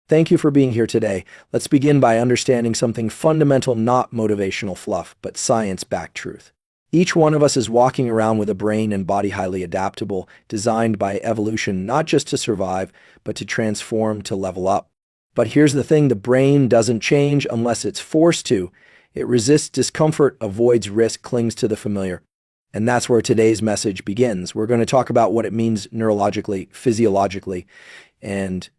Thank you for being here today. Let's begin by understanding something fundamental, not motivational fluff, but science-backed truth. Each one of us is walking around with a brain and body highly adaptable, designed by evolution not just to survive, but to transform, to level up. But here's the thing, the brain doesn't change unless it's forced to. It resists discomfort, avoids risk, clings to the familiar. And that's where today's message begins. We're going to talk about what it means neurologically, physiologically, and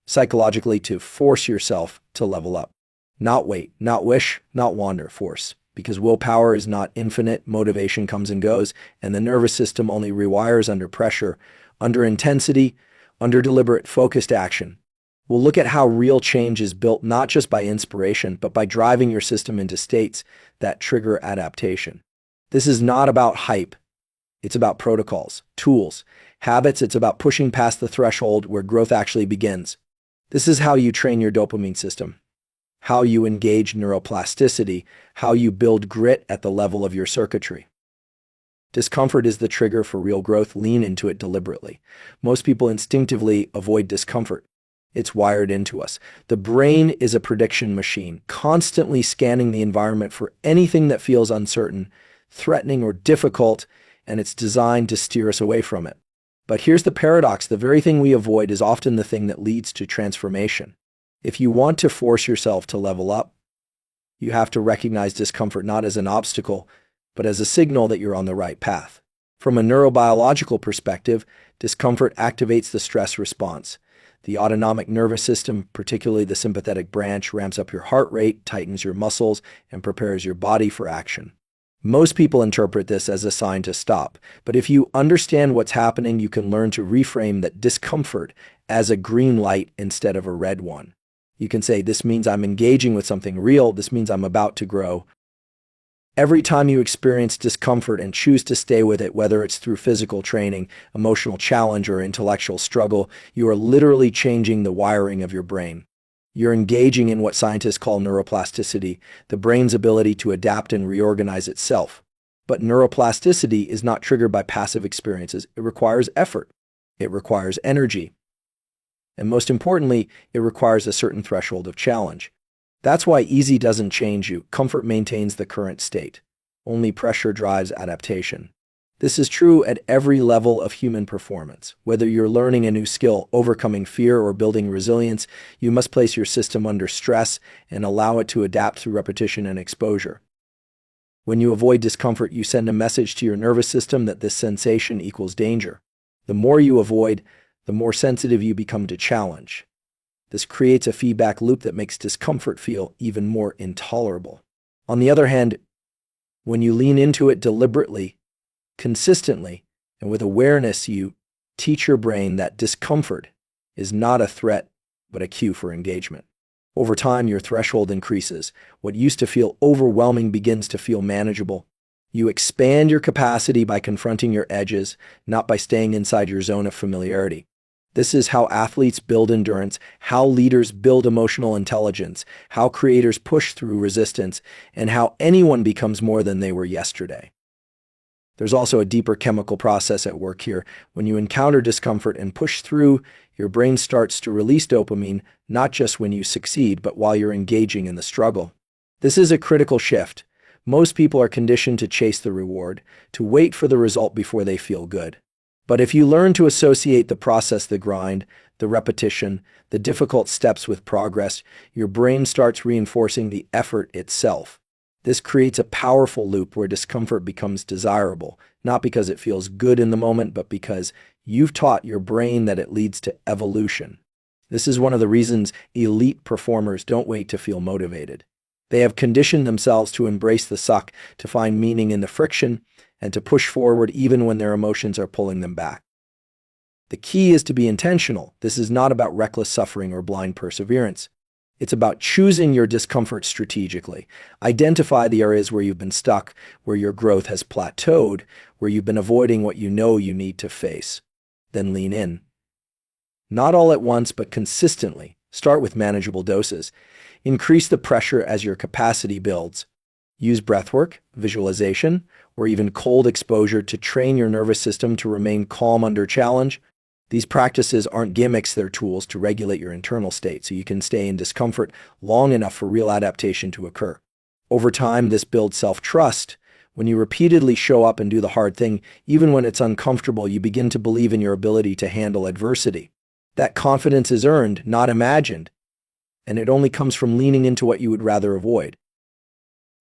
psychologically to force yourself to level up. Not wait, not wish, not wander, force. Because willpower is not infinite, motivation comes and goes, and the nervous system only rewires under pressure, under intensity, under deliberate, focused action. We'll look at how real change is built not just by inspiration, but by driving your system into states that trigger adaptation. This is not about hype. It's about protocols, tools, habits. It's about pushing past the threshold where growth actually begins. This is how you train your dopamine system, how you engage neuroplasticity, how you build grit at the level of your circuitry. Discomfort is the trigger for real growth. Lean into it deliberately. Most people instinctively avoid discomfort. It's wired into us. The brain is a prediction machine, constantly scanning the environment for anything that feels uncertain, threatening, or difficult, and it's designed to steer us away from it. But here's the paradox. The very thing we avoid is often the thing that leads to transformation. If you want to force yourself to level up, you have to recognize discomfort not as an obstacle, but as a signal that you're on the right path. From a neurobiological perspective, discomfort activates the stress response. The autonomic nervous system, particularly the sympathetic branch, ramps up your heart rate, tightens your muscles, and prepares your body for action. Most people interpret this as a sign to stop, but if you understand what's happening, you can learn to reframe that discomfort as a green light instead of a red one. You can say, this means I'm engaging with something real. This means I'm about to grow. Every time you experience discomfort and choose to stay with it, whether it's through physical training, emotional challenge, or intellectual struggle, you are literally changing the wiring of your brain. You're engaging in what scientists call neuroplasticity, the brain's ability to adapt and reorganize itself. But neuroplasticity is not triggered by passive experiences. It requires effort. It requires energy. And most importantly, it requires a certain threshold of challenge. That's why easy doesn't change you. Comfort maintains the current state. Only pressure drives adaptation. This is true at every level of human performance. Whether you're learning a new skill, overcoming fear, or building resilience, you must place your system under stress and allow it to adapt through repetition and exposure. When you avoid discomfort, you send a message to your nervous system that this sensation equals danger. The more you avoid, the more sensitive you become to challenge. This creates a feedback loop that makes discomfort feel even more intolerable. On the other hand, when you lean into it deliberately, consistently, and with awareness, you teach your brain that discomfort is not a threat, but a cue for engagement. Over time, your threshold increases. What used to feel overwhelming begins to feel manageable. You expand your capacity by confronting your edges, not by staying inside your zone of familiarity. This is how athletes build endurance, how leaders build emotional intelligence, how creators push through resistance, and how anyone becomes more than they were yesterday. There's also a deeper chemical process at work here. When you encounter discomfort and push through, your brain starts to release dopamine, not just when you succeed, but while you're engaging in the struggle. This is a critical shift. Most people are conditioned to chase the reward, to wait for the result before they feel good. But if you learn to associate the process, the grind, the repetition, the difficult steps with progress, your brain starts reinforcing the effort itself. This creates a powerful loop where discomfort becomes desirable, not because it feels good in the moment, but because you've taught your brain that it leads to evolution. This is one of the reasons elite performers don't wait to feel motivated. They have conditioned themselves to embrace the suck, to find meaning in the friction, and to push forward even when their emotions are pulling them back. The key is to be intentional. This is not about reckless suffering or blind perseverance. It's about choosing your discomfort strategically. Identify the areas where you've been stuck, where your growth has plateaued, where you've been avoiding what you know you need to face. Then lean in. Not all at once, but consistently. Start with manageable doses. Increase the pressure as your capacity builds. Use breathwork, visualization, or even cold exposure to train your nervous system to remain calm under challenge. These practices aren't gimmicks, they're tools to regulate your internal state so you can stay in discomfort long enough for real adaptation to occur. Over time, this builds self-trust. When you repeatedly show up and do the hard thing, even when it's uncomfortable, you begin to believe in your ability to handle adversity. That confidence is earned, not imagined, and it only comes from leaning into what you would rather avoid.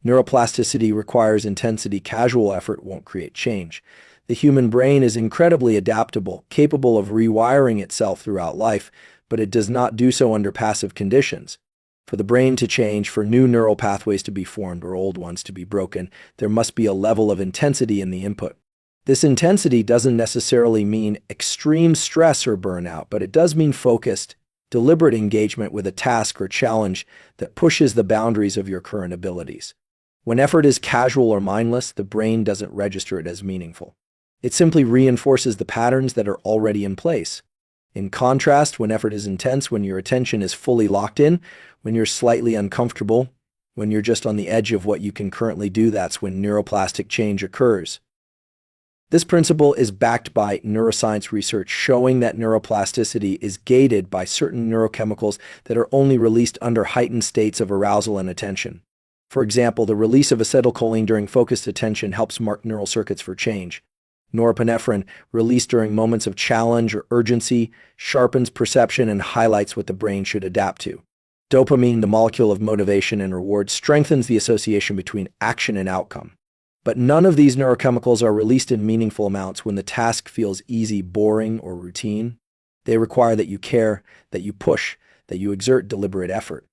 Neuroplasticity requires intensity. Casual effort won't create change. The human brain is incredibly adaptable, capable of rewiring itself throughout life, but it does not do so under passive conditions. For the brain to change, for new neural pathways to be formed or old ones to be broken, there must be a level of intensity in the input. This intensity doesn't necessarily mean extreme stress or burnout, but it does mean focused, deliberate engagement with a task or challenge that pushes the boundaries of your current abilities. When effort is casual or mindless, the brain doesn't register it as meaningful. It simply reinforces the patterns that are already in place. In contrast, when effort is intense, when your attention is fully locked in, when you're slightly uncomfortable, when you're just on the edge of what you can currently do, that's when neuroplastic change occurs. This principle is backed by neuroscience research showing that neuroplasticity is gated by certain neurochemicals that are only released under heightened states of arousal and attention. For example, the release of acetylcholine during focused attention helps mark neural circuits for change. Norepinephrine, released during moments of challenge or urgency, sharpens perception and highlights what the brain should adapt to. Dopamine, the molecule of motivation and reward, strengthens the association between action and outcome. But none of these neurochemicals are released in meaningful amounts when the task feels easy, boring, or routine. They require that you care, that you push, that you exert deliberate effort.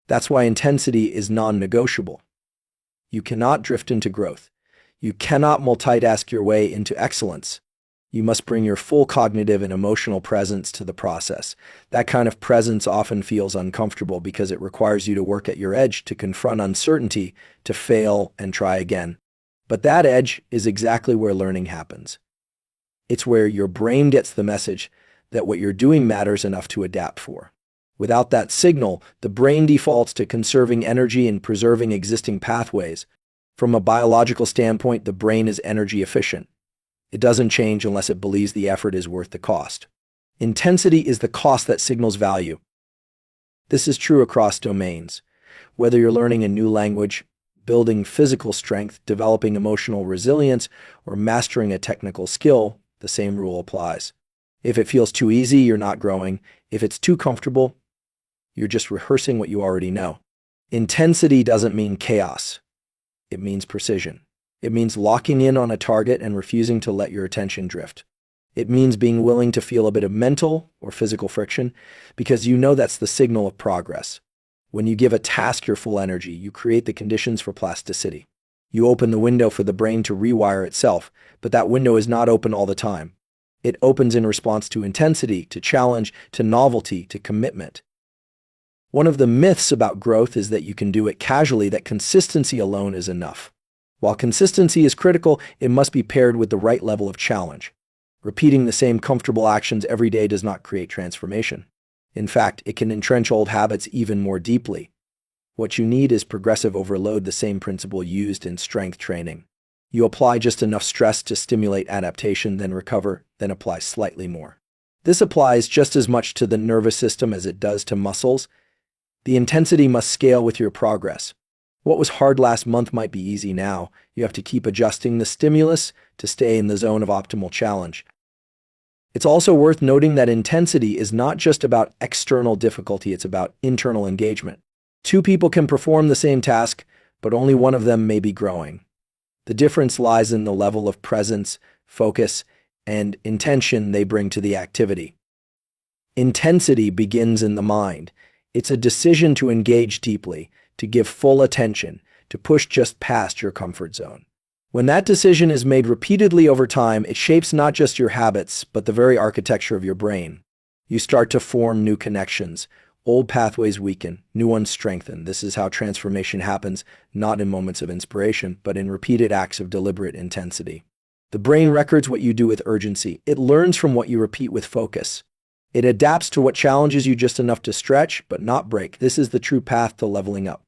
That's why intensity is non-negotiable. You cannot drift into growth. You cannot multitask your way into excellence. You must bring your full cognitive and emotional presence to the process. That kind of presence often feels uncomfortable because it requires you to work at your edge, to confront uncertainty, to fail and try again. But that edge is exactly where learning happens. It's where your brain gets the message that what you're doing matters enough to adapt for. Without that signal, the brain defaults to conserving energy and preserving existing pathways. From a biological standpoint, the brain is energy efficient. It doesn't change unless it believes the effort is worth the cost. Intensity is the cost that signals value. This is true across domains. Whether you're learning a new language, building physical strength, developing emotional resilience, or mastering a technical skill, the same rule applies. If it feels too easy, you're not growing. If it's too comfortable, you're just rehearsing what you already know. Intensity doesn't mean chaos. It means precision. It means locking in on a target and refusing to let your attention drift. It means being willing to feel a bit of mental or physical friction because you know that's the signal of progress. When you give a task your full energy, you create the conditions for plasticity. You open the window for the brain to rewire itself, but that window is not open all the time. It opens in response to intensity, to challenge, to novelty, to commitment. One of the myths about growth is that you can do it casually, that consistency alone is enough. While consistency is critical, it must be paired with the right level of challenge. Repeating the same comfortable actions every day does not create transformation. In fact, it can entrench old habits even more deeply. What you need is progressive overload, the same principle used in strength training. You apply just enough stress to stimulate adaptation, then recover, then apply slightly more. This applies just as much to the nervous system as it does to muscles. The intensity must scale with your progress. What was hard last month might be easy now. You have to keep adjusting the stimulus to stay in the zone of optimal challenge. It's also worth noting that intensity is not just about external difficulty, it's about internal engagement. Two people can perform the same task, but only one of them may be growing. The difference lies in the level of presence, focus, and intention they bring to the activity. Intensity begins in the mind. It's a decision to engage deeply, to give full attention, to push just past your comfort zone. When that decision is made repeatedly over time, it shapes not just your habits, but the very architecture of your brain. You start to form new connections. Old pathways weaken, new ones strengthen. This is how transformation happens, not in moments of inspiration, but in repeated acts of deliberate intensity. The brain records what you do with urgency. It learns from what you repeat with focus. It adapts to what challenges you just enough to stretch, but not break. This is the true path to leveling up.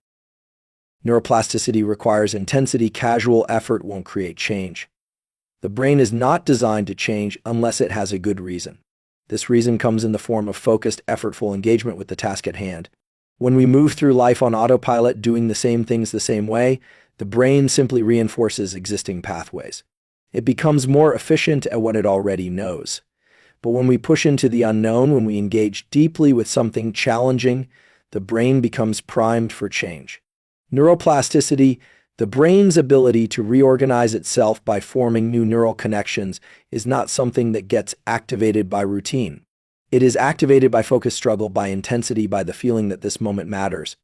Neuroplasticity requires intensity. Casual effort won't create change. The brain is not designed to change unless it has a good reason. This reason comes in the form of focused, effortful engagement with the task at hand. When we move through life on autopilot, doing the same things the same way, the brain simply reinforces existing pathways. It becomes more efficient at what it already knows. But when we push into the unknown, when we engage deeply with something challenging, the brain becomes primed for change. Neuroplasticity, the brain's ability to reorganize itself by forming new neural connections, is not something that gets activated by routine. It is activated by focused struggle, by intensity, by the feeling that this moment matters.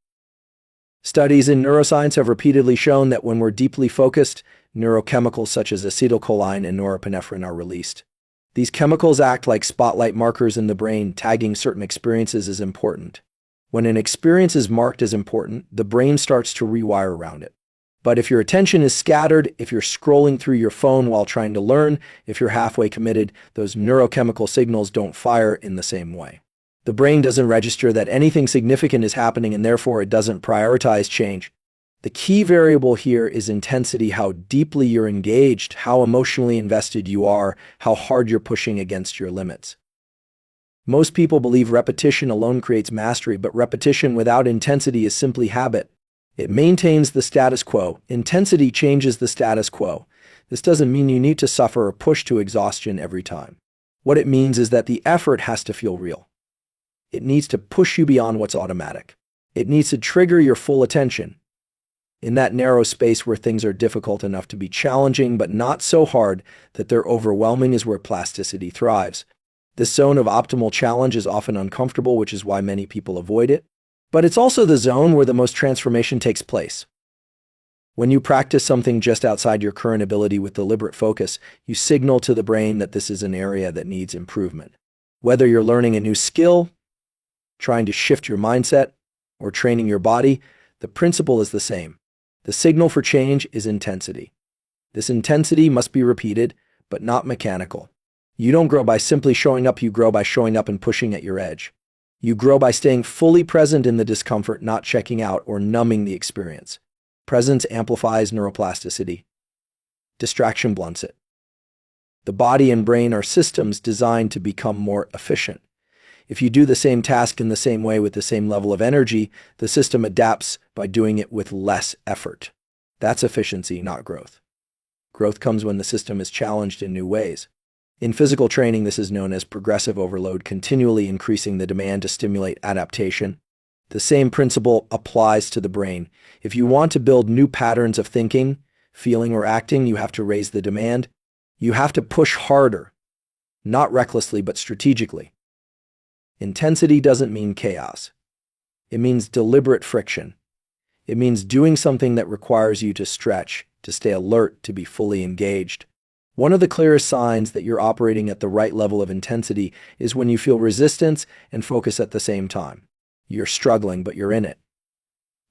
Studies in neuroscience have repeatedly shown that when we're deeply focused, neurochemicals such as acetylcholine and norepinephrine are released. These chemicals act like spotlight markers in the brain, tagging certain experiences as important. When an experience is marked as important, the brain starts to rewire around it. But if your attention is scattered, if you're scrolling through your phone while trying to learn, if you're halfway committed, those neurochemical signals don't fire in the same way. The brain doesn't register that anything significant is happening, and therefore it doesn't prioritize change. The key variable here is intensity, how deeply you're engaged, how emotionally invested you are, how hard you're pushing against your limits. Most people believe repetition alone creates mastery, but repetition without intensity is simply habit. It maintains the status quo. Intensity changes the status quo. This doesn't mean you need to suffer or push to exhaustion every time. What it means is that the effort has to feel real. It needs to push you beyond what's automatic. It needs to trigger your full attention. In that narrow space where things are difficult enough to be challenging but not so hard that they're overwhelming is where plasticity thrives. This zone of optimal challenge is often uncomfortable, which is why many people avoid it. But it's also the zone where the most transformation takes place. When you practice something just outside your current ability with deliberate focus, you signal to the brain that this is an area that needs improvement. Whether you're learning a new skill, trying to shift your mindset, or training your body, the principle is the same. The signal for change is intensity. This intensity must be repeated, but not mechanical. You don't grow by simply showing up, you grow by showing up and pushing at your edge. You grow by staying fully present in the discomfort, not checking out or numbing the experience. Presence amplifies neuroplasticity. Distraction blunts it. The body and brain are systems designed to become more efficient. If you do the same task in the same way with the same level of energy, the system adapts by doing it with less effort. That's efficiency, not growth. Growth comes when the system is challenged in new ways. In physical training, this is known as progressive overload, continually increasing the demand to stimulate adaptation. The same principle applies to the brain. If you want to build new patterns of thinking, feeling, or acting, you have to raise the demand. You have to push harder, not recklessly, but strategically. Intensity doesn't mean chaos. It means deliberate friction. It means doing something that requires you to stretch, to stay alert, to be fully engaged. One of the clearest signs that you're operating at the right level of intensity is when you feel resistance and focus at the same time. You're struggling, but you're in it.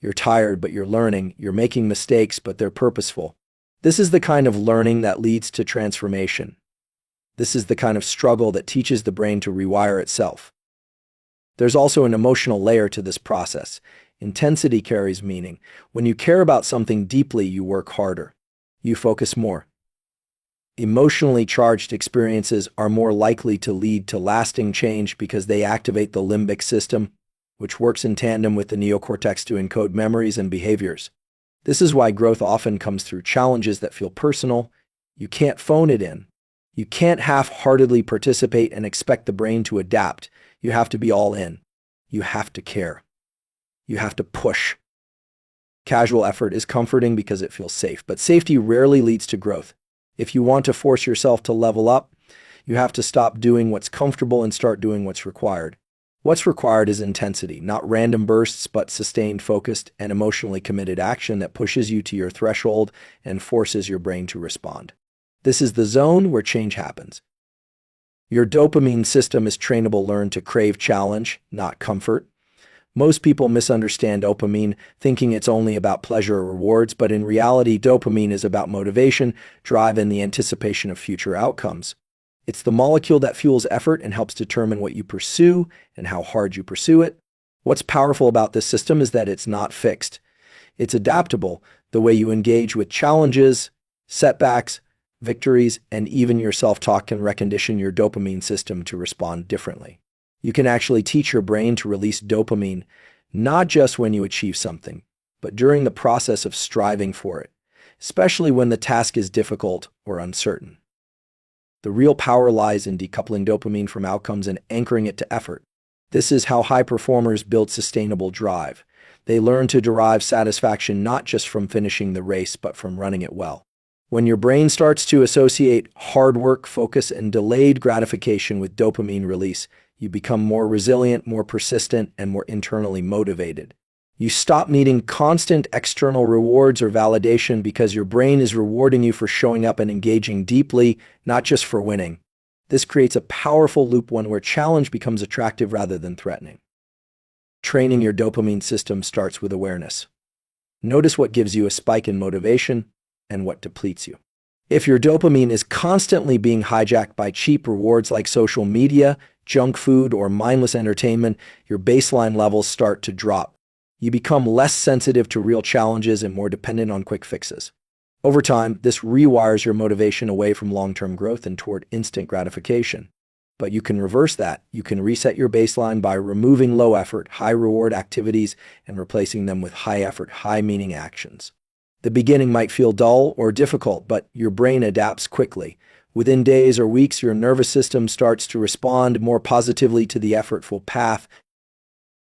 You're tired, but you're learning. You're making mistakes, but they're purposeful. This is the kind of learning that leads to transformation. This is the kind of struggle that teaches the brain to rewire itself. There's also an emotional layer to this process. Intensity carries meaning. When you care about something deeply, you work harder. You focus more. Emotionally charged experiences are more likely to lead to lasting change because they activate the limbic system, which works in tandem with the neocortex to encode memories and behaviors. This is why growth often comes through challenges that feel personal. You can't phone it in. You can't half-heartedly participate and expect the brain to adapt. You have to be all in. You have to care. You have to push. Casual effort is comforting because it feels safe, but safety rarely leads to growth. If you want to force yourself to level up, you have to stop doing what's comfortable and start doing what's required. What's required is intensity, not random bursts, but sustained, focused, and emotionally committed action that pushes you to your threshold and forces your brain to respond. This is the zone where change happens. Your dopamine system is trainable. Learn to crave challenge, not comfort. Most people misunderstand dopamine, thinking it's only about pleasure or rewards, but in reality, dopamine is about motivation, drive, and the anticipation of future outcomes. It's the molecule that fuels effort and helps determine what you pursue and how hard you pursue it. What's powerful about this system is that it's not fixed. It's adaptable. The way you engage with challenges, setbacks, victories, and even your self-talk can recondition your dopamine system to respond differently. You can actually teach your brain to release dopamine, not just when you achieve something, but during the process of striving for it, especially when the task is difficult or uncertain. The real power lies in decoupling dopamine from outcomes and anchoring it to effort. This is how high performers build sustainable drive. They learn to derive satisfaction not just from finishing the race, but from running it well. When your brain starts to associate hard work, focus, and delayed gratification with dopamine release, you become more resilient, more persistent, and more internally motivated. You stop needing constant external rewards or validation because your brain is rewarding you for showing up and engaging deeply, not just for winning. This creates a powerful loop, one where challenge becomes attractive rather than threatening. Training your dopamine system starts with awareness. Notice what gives you a spike in motivation and what depletes you. If your dopamine is constantly being hijacked by cheap rewards like social media, junk food, or mindless entertainment, your baseline levels start to drop. You become less sensitive to real challenges and more dependent on quick fixes. Over time, this rewires your motivation away from long-term growth and toward instant gratification. But you can reverse that. You can reset your baseline by removing low-effort, high-reward activities and replacing them with high-effort, high-meaning actions. The beginning might feel dull or difficult, but your brain adapts quickly. Within days or weeks, your nervous system starts to respond more positively to the effortful path.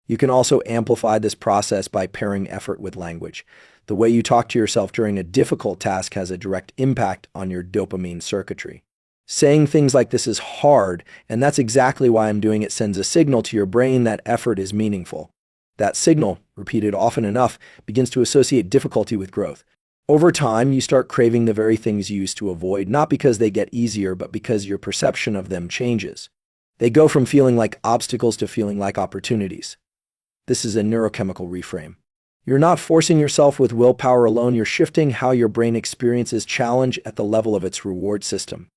You can also amplify this process by pairing effort with language. The way you talk to yourself during a difficult task has a direct impact on your dopamine circuitry. Saying things like "this is hard, and that's exactly why I'm doing it" sends a signal to your brain that effort is meaningful. That signal, repeated often enough, begins to associate difficulty with growth. Over time, you start craving the very things you used to avoid, not because they get easier, but because your perception of them changes. They go from feeling like obstacles to feeling like opportunities. This is a neurochemical reframe. You're not forcing yourself with willpower alone, you're shifting how your brain experiences challenge at the level of its reward system.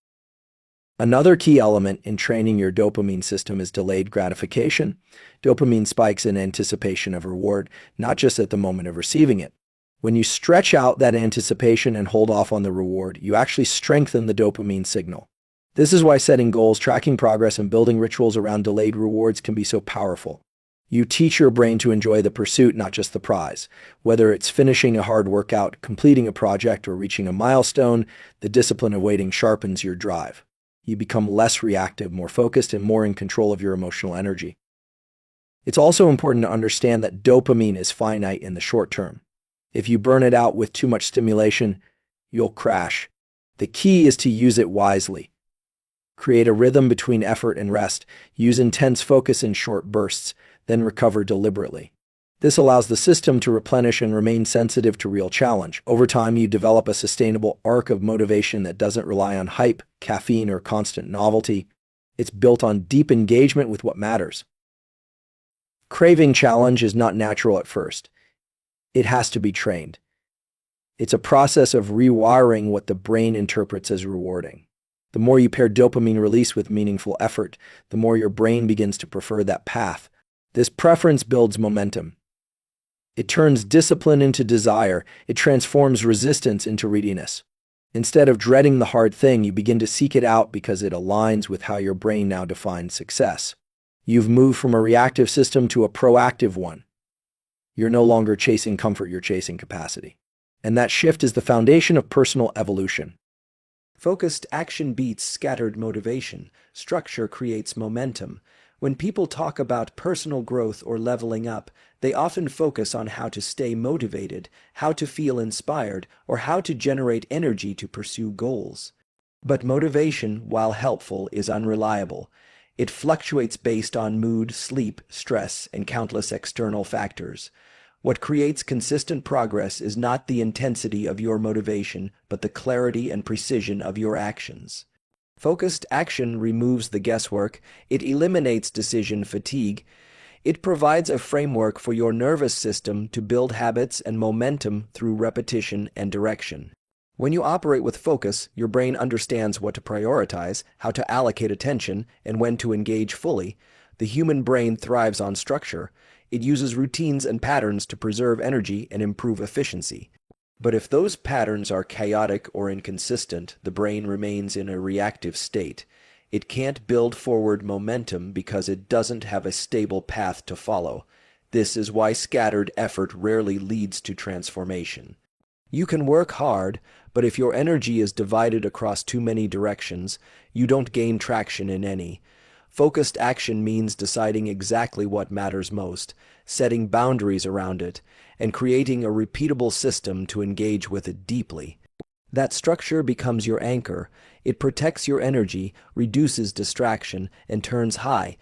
Another key element in training your dopamine system is delayed gratification. Dopamine spikes in anticipation of reward, not just at the moment of receiving it. When you stretch out that anticipation and hold off on the reward, you actually strengthen the dopamine signal. This is why setting goals, tracking progress, and building rituals around delayed rewards can be so powerful. You teach your brain to enjoy the pursuit, not just the prize. Whether it's finishing a hard workout, completing a project, or reaching a milestone, the discipline of waiting sharpens your drive. You become less reactive, more focused, and more in control of your emotional energy. It's also important to understand that dopamine is finite in the short term. If you burn it out with too much stimulation, you'll crash. The key is to use it wisely. Create a rhythm between effort and rest. Use intense focus in short bursts, then recover deliberately. This allows the system to replenish and remain sensitive to real challenge. Over time, you develop a sustainable arc of motivation that doesn't rely on hype, caffeine, or constant novelty. It's built on deep engagement with what matters. Craving challenge is not natural at first. It has to be trained. It's a process of rewiring what the brain interprets as rewarding. The more you pair dopamine release with meaningful effort, the more your brain begins to prefer that path. This preference builds momentum. It turns discipline into desire. It transforms resistance into readiness. Instead of dreading the hard thing, you begin to seek it out because it aligns with how your brain now defines success. You've moved from a reactive system to a proactive one. You're no longer chasing comfort, you're chasing capacity. And that shift is the foundation of personal evolution. Focused action beats scattered motivation. Structure creates momentum. When people talk about personal growth or leveling up, they often focus on how to stay motivated, how to feel inspired, or how to generate energy to pursue goals. But motivation, while helpful, is unreliable. It fluctuates based on mood, sleep, stress, and countless external factors. What creates consistent progress is not the intensity of your motivation, but the clarity and precision of your actions. Focused action removes the guesswork. It eliminates decision fatigue. It provides a framework for your nervous system to build habits and momentum through repetition and direction. When you operate with focus, your brain understands what to prioritize, how to allocate attention, and when to engage fully. The human brain thrives on structure. It uses routines and patterns to preserve energy and improve efficiency. But if those patterns are chaotic or inconsistent, the brain remains in a reactive state. It can't build forward momentum because it doesn't have a stable path to follow. This is why scattered effort rarely leads to transformation. You can work hard, but if your energy is divided across too many directions, you don't gain traction in any. Focused action means deciding exactly what matters most, setting boundaries around it, and creating a repeatable system to engage with it deeply. That structure becomes your anchor. It protects your energy, reduces distraction, and turns high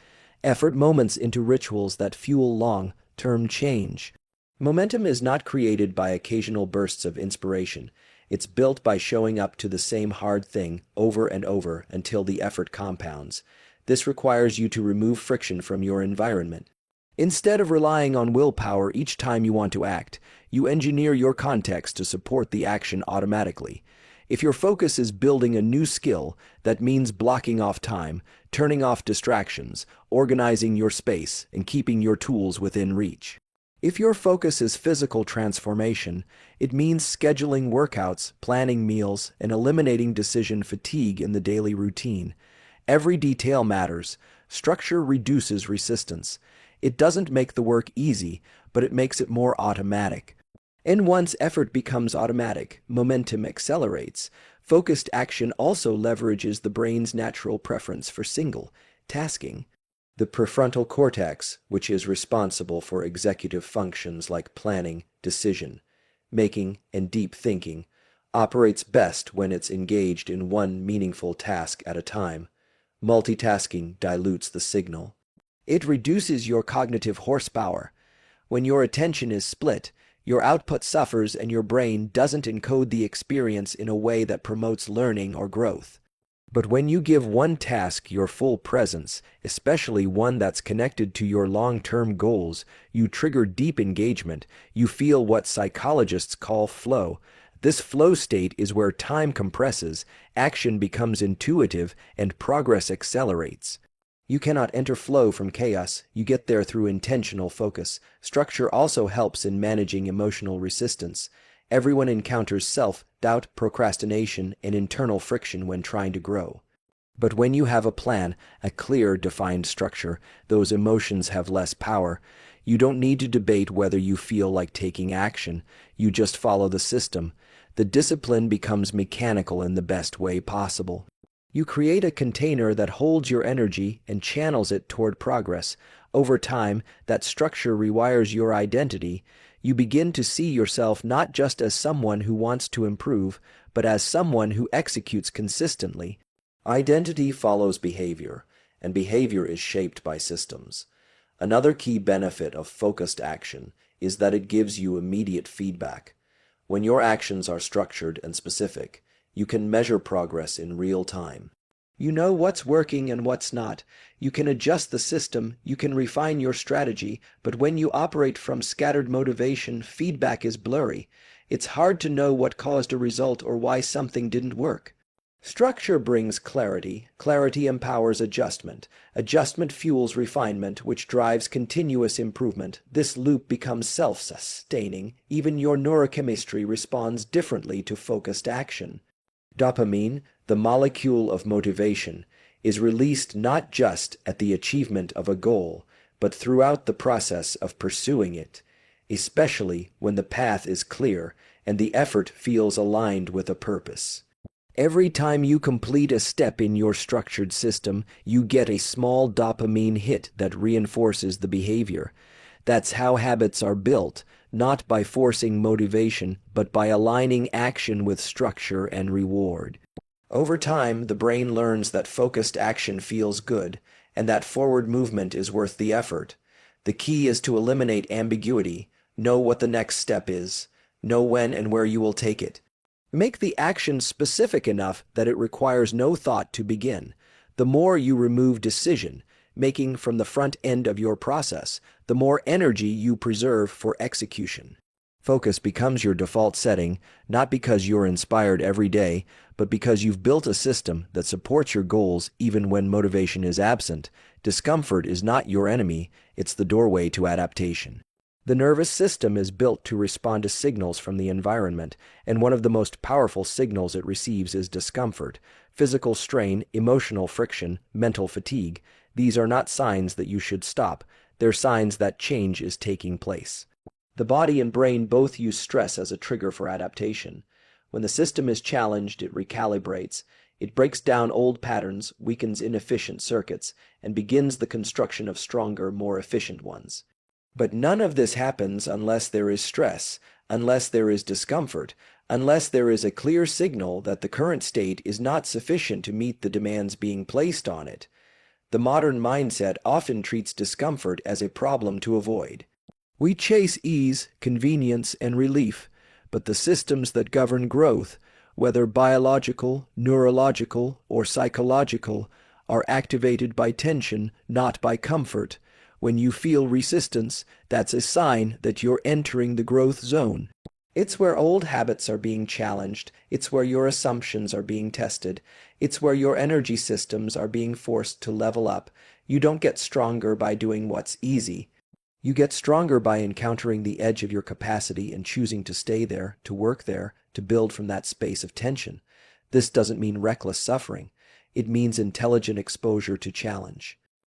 effort moments into rituals that fuel long-term change. Momentum is not created by occasional bursts of inspiration. It's built by showing up to the same hard thing over and over until the effort compounds. This requires you to remove friction from your environment. Instead of relying on willpower each time you want to act, you engineer your context to support the action automatically. If your focus is building a new skill, that means blocking off time, turning off distractions, organizing your space, and keeping your tools within reach. If your focus is physical transformation, it means scheduling workouts, planning meals, and eliminating decision fatigue in the daily routine. Every detail matters. Structure reduces resistance. It doesn't make the work easy, but it makes it more automatic. And once effort becomes automatic, momentum accelerates. Focused action also leverages the brain's natural preference for single tasking. The prefrontal cortex, which is responsible for executive functions like planning, decision making, and deep thinking, operates best when it's engaged in one meaningful task at a time. Multitasking dilutes the signal. It reduces your cognitive horsepower. When your attention is split, your output suffers and your brain doesn't encode the experience in a way that promotes learning or growth. But when you give one task your full presence, especially one that's connected to your long-term goals, you trigger deep engagement. You feel what psychologists call flow. This flow state is where time compresses, action becomes intuitive, and progress accelerates. You cannot enter flow from chaos. You get there through intentional focus. Structure also helps in managing emotional resistance. Everyone encounters self-doubt, procrastination, and internal friction when trying to grow. But when you have a plan, a clear, defined structure, those emotions have less power. You don't need to debate whether you feel like taking action. You just follow the system. The discipline becomes mechanical in the best way possible. You create a container that holds your energy and channels it toward progress. Over time, that structure rewires your identity. You begin to see yourself not just as someone who wants to improve, but as someone who executes consistently. Identity follows behavior, and behavior is shaped by systems. Another key benefit of focused action is that it gives you immediate feedback. When your actions are structured and specific, you can measure progress in real time. You know what's working and what's not. You can adjust the system, you can refine your strategy, but when you operate from scattered motivation, feedback is blurry. It's hard to know what caused a result or why something didn't work. Structure brings clarity. Clarity empowers adjustment. Adjustment fuels refinement, which drives continuous improvement. This loop becomes self-sustaining. Even your neurochemistry responds differently to focused action. Dopamine, the molecule of motivation, is released not just at the achievement of a goal, but throughout the process of pursuing it, especially when the path is clear and the effort feels aligned with a purpose. Every time you complete a step in your structured system, you get a small dopamine hit that reinforces the behavior. That's how habits are built, not by forcing motivation, but by aligning action with structure and reward. Over time, the brain learns that focused action feels good, and that forward movement is worth the effort. The key is to eliminate ambiguity, know what the next step is, know when and where you will take it. Make the action specific enough that it requires no thought to begin. The more you remove decision making from the front end of your process, the more energy you preserve for execution. Focus becomes your default setting, not because you're inspired every day, but because you've built a system that supports your goals even when motivation is absent. Discomfort is not your enemy, it's the doorway to adaptation. The nervous system is built to respond to signals from the environment, and one of the most powerful signals it receives is discomfort, physical strain, emotional friction, mental fatigue. These are not signs that you should stop, they're signs that change is taking place. The body and brain both use stress as a trigger for adaptation. When the system is challenged, it recalibrates. It breaks down old patterns, weakens inefficient circuits, and begins the construction of stronger, more efficient ones. But none of this happens unless there is stress, unless there is discomfort, unless there is a clear signal that the current state is not sufficient to meet the demands being placed on it. The modern mindset often treats discomfort as a problem to avoid. We chase ease, convenience, and relief, but the systems that govern growth, whether biological, neurological, or psychological, are activated by tension, not by comfort. When you feel resistance, that's a sign that you're entering the growth zone. It's where old habits are being challenged. It's where your assumptions are being tested. It's where your energy systems are being forced to level up. You don't get stronger by doing what's easy. You get stronger by encountering the edge of your capacity and choosing to stay there, to work there, to build from that space of tension. This doesn't mean reckless suffering. It means intelligent exposure to challenge.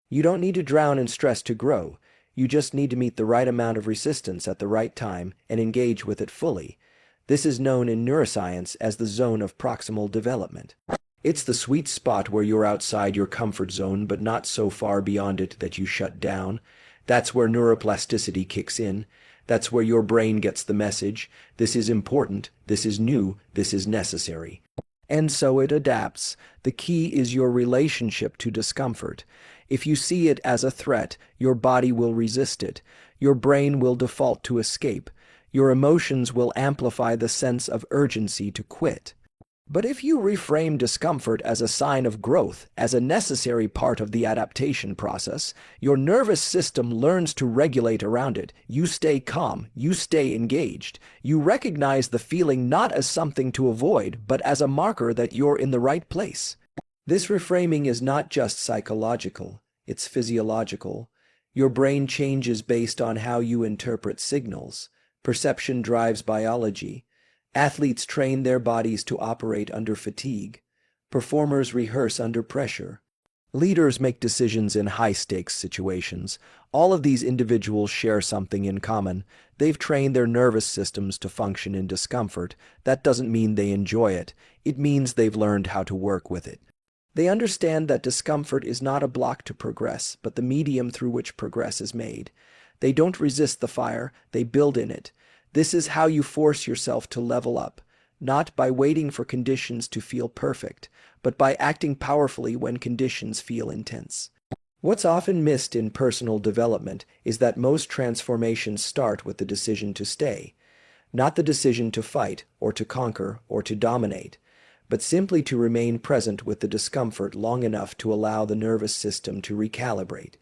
You don't need to drown in stress to grow. You just need to meet the right amount of resistance at the right time and engage with it fully. This is known in neuroscience as the zone of proximal development. It's the sweet spot where you're outside your comfort zone but not so far beyond it that you shut down. That's where neuroplasticity kicks in. That's where your brain gets the message. This is important, this is new, this is necessary. And so it adapts. The key is your relationship to discomfort. If you see it as a threat, your body will resist it. Your brain will default to escape. Your emotions will amplify the sense of urgency to quit. But if you reframe discomfort as a sign of growth, as a necessary part of the adaptation process, your nervous system learns to regulate around it. You stay calm, you stay engaged. You recognize the feeling not as something to avoid, but as a marker that you're in the right place. This reframing is not just psychological, it's physiological. Your brain changes based on how you interpret signals. Perception drives biology. Athletes train their bodies to operate under fatigue. Performers rehearse under pressure. Leaders make decisions in high-stakes situations. All of these individuals share something in common. They've trained their nervous systems to function in discomfort. That doesn't mean they enjoy it. It means they've learned how to work with it. They understand that discomfort is not a block to progress, but the medium through which progress is made. They don't resist the fire, they build in it. This is how you force yourself to level up, not by waiting for conditions to feel perfect, but by acting powerfully when conditions feel intense. What's often missed in personal development is that most transformations start with the decision to stay, not the decision to fight or to conquer or to dominate, but simply to remain present with the discomfort long enough to allow the nervous system to recalibrate.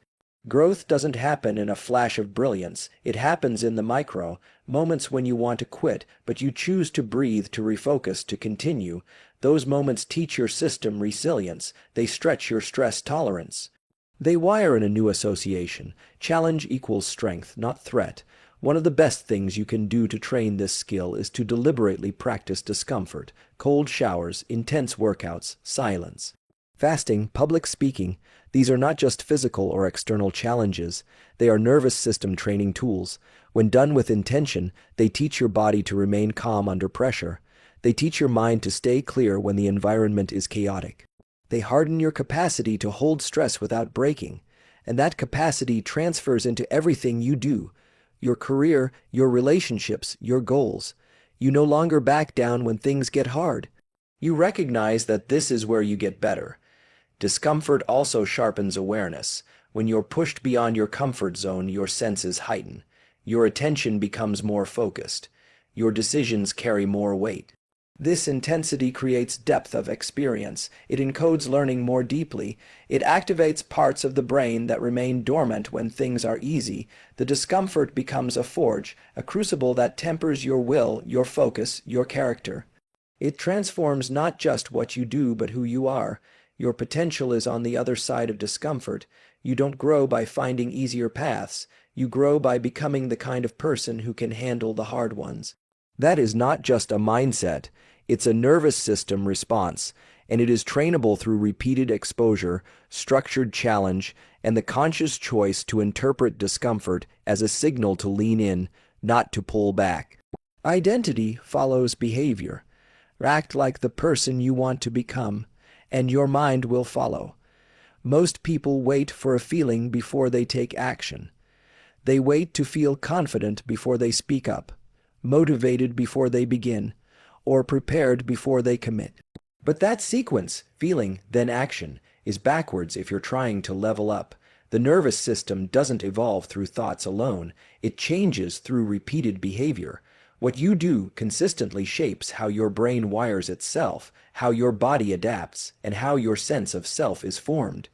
Growth doesn't happen in a flash of brilliance. It happens in the micro, moments when you want to quit, but you choose to breathe, to refocus, to continue. Those moments teach your system resilience. They stretch your stress tolerance. They wire in a new association. Challenge equals strength, not threat. One of the best things you can do to train this skill is to deliberately practice discomfort, cold showers, intense workouts, silence. Fasting, public speaking, these are not just physical or external challenges, they are nervous system training tools. When done with intention, they teach your body to remain calm under pressure. They teach your mind to stay clear when the environment is chaotic. They harden your capacity to hold stress without breaking, and that capacity transfers into everything you do. Your career, your relationships, your goals. You no longer back down when things get hard. You recognize that this is where you get better. Discomfort also sharpens awareness. When you're pushed beyond your comfort zone, your senses heighten. Your attention becomes more focused. Your decisions carry more weight. This intensity creates depth of experience. It encodes learning more deeply. It activates parts of the brain that remain dormant when things are easy. The discomfort becomes a forge, a crucible that tempers your will, your focus, your character. It transforms not just what you do, but who you are. Your potential is on the other side of discomfort. You don't grow by finding easier paths. You grow by becoming the kind of person who can handle the hard ones. That is not just a mindset, it's a nervous system response, and it is trainable through repeated exposure, structured challenge, and the conscious choice to interpret discomfort as a signal to lean in, not to pull back. Identity follows behavior. Act like the person you want to become, and your mind will follow. Most people wait for a feeling before they take action. They wait to feel confident before they speak up, motivated before they begin, or prepared before they commit. But that sequence, feeling, then action, is backwards if you're trying to level up. The nervous system doesn't evolve through thoughts alone, it changes through repeated behavior. What you do consistently shapes how your brain wires itself, how your body adapts, and how your sense of self is formed.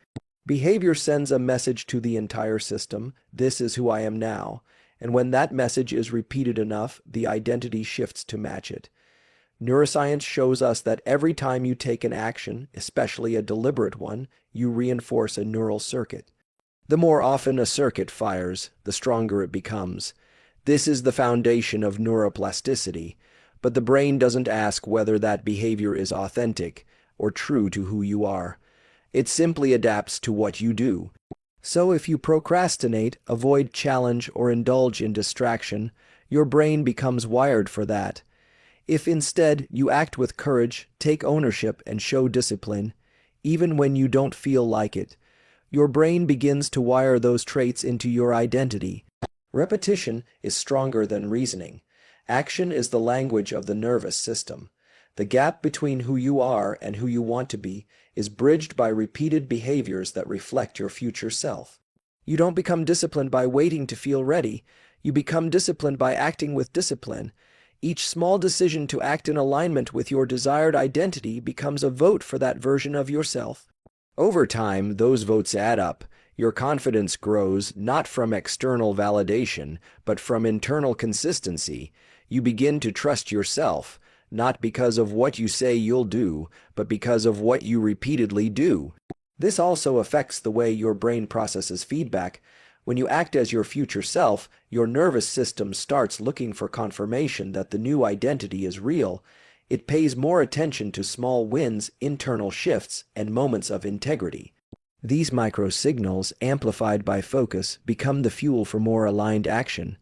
Behavior sends a message to the entire system, this is who I am now, and when that message is repeated enough, the identity shifts to match it. Neuroscience shows us that every time you take an action, especially a deliberate one, you reinforce a neural circuit. The more often a circuit fires, the stronger it becomes. This is the foundation of neuroplasticity, but the brain doesn't ask whether that behavior is authentic or true to who you are. It simply adapts to what you do. So if you procrastinate, avoid challenge, or indulge in distraction, your brain becomes wired for that. If instead you act with courage, take ownership, and show discipline, even when you don't feel like it, your brain begins to wire those traits into your identity. Repetition is stronger than reasoning. Action is the language of the nervous system. The gap between who you are and who you want to be is bridged by repeated behaviors that reflect your future self. You don't become disciplined by waiting to feel ready. You become disciplined by acting with discipline. Each small decision to act in alignment with your desired identity becomes a vote for that version of yourself. Over time, those votes add up. Your confidence grows not from external validation, but from internal consistency. You begin to trust yourself, not because of what you say you'll do, but because of what you repeatedly do. This also affects the way your brain processes feedback. When you act as your future self, your nervous system starts looking for confirmation that the new identity is real. It pays more attention to small wins, internal shifts, and moments of integrity. These micro-signals, amplified by focus, become the fuel for more aligned action.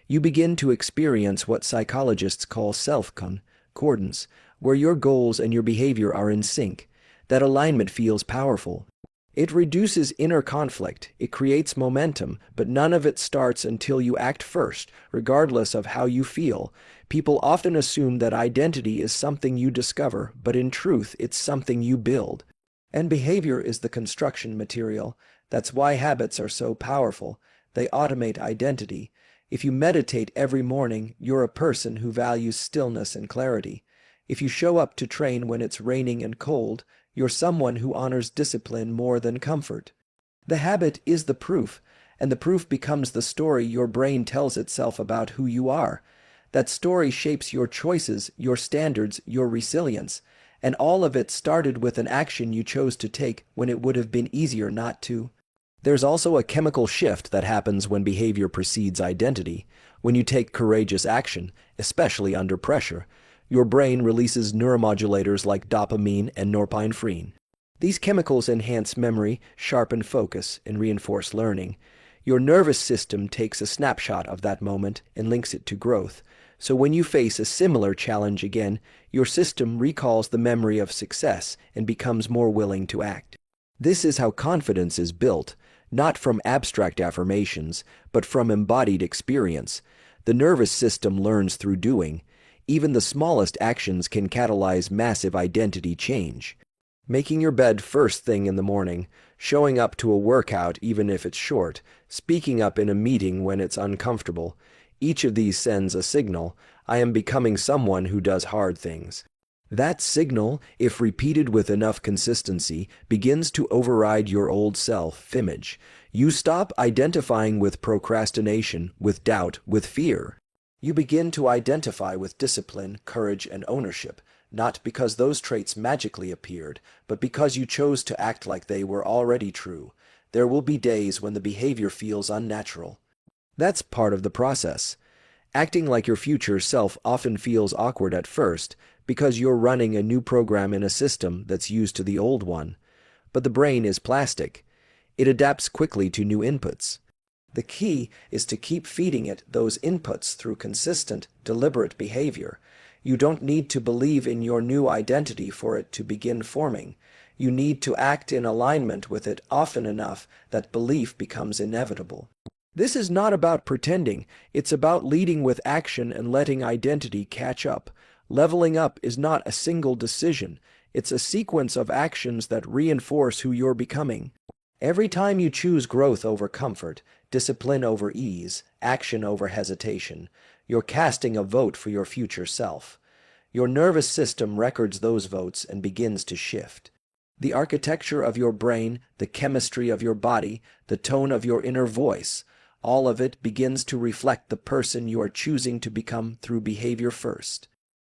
You begin to experience what psychologists call self-concordance, where your goals and your behavior are in sync. That alignment feels powerful. It reduces inner conflict, it creates momentum, but none of it starts until you act first, regardless of how you feel. People often assume that identity is something you discover, but in truth, it's something you build. And behavior is the construction material. That's why habits are so powerful. They automate identity. If you meditate every morning, you're a person who values stillness and clarity. If you show up to train when it's raining and cold, you're someone who honors discipline more than comfort. The habit is the proof, and the proof becomes the story your brain tells itself about who you are. That story shapes your choices, your standards, your resilience, and all of it started with an action you chose to take when it would have been easier not to. There's also a chemical shift that happens when behavior precedes identity. When you take courageous action, especially under pressure, your brain releases neuromodulators like dopamine and norepinephrine. These chemicals enhance memory, sharpen focus, and reinforce learning. Your nervous system takes a snapshot of that moment and links it to growth. So when you face a similar challenge again, your system recalls the memory of success and becomes more willing to act. This is how confidence is built, not from abstract affirmations, but from embodied experience. The nervous system learns through doing. Even the smallest actions can catalyze massive identity change. Making your bed first thing in the morning, showing up to a workout even if it's short, speaking up in a meeting when it's uncomfortable. Each of these sends a signal, I am becoming someone who does hard things. That signal, if repeated with enough consistency, begins to override your old self-image. You stop identifying with procrastination, with doubt, with fear. You begin to identify with discipline, courage, and ownership, not because those traits magically appeared, but because you chose to act like they were already true. There will be days when the behavior feels unnatural. That's part of the process. Acting like your future self often feels awkward at first because you're running a new program in a system that's used to the old one. But the brain is plastic. It adapts quickly to new inputs. The key is to keep feeding it those inputs through consistent, deliberate behavior. You don't need to believe in your new identity for it to begin forming. You need to act in alignment with it often enough that belief becomes inevitable. This is not about pretending, it's about leading with action and letting identity catch up. Leveling up is not a single decision, it's a sequence of actions that reinforce who you're becoming. Every time you choose growth over comfort, discipline over ease, action over hesitation, you're casting a vote for your future self. Your nervous system records those votes and begins to shift. The architecture of your brain, the chemistry of your body, the tone of your inner voice, all of it begins to reflect the person you are choosing to become through behavior first.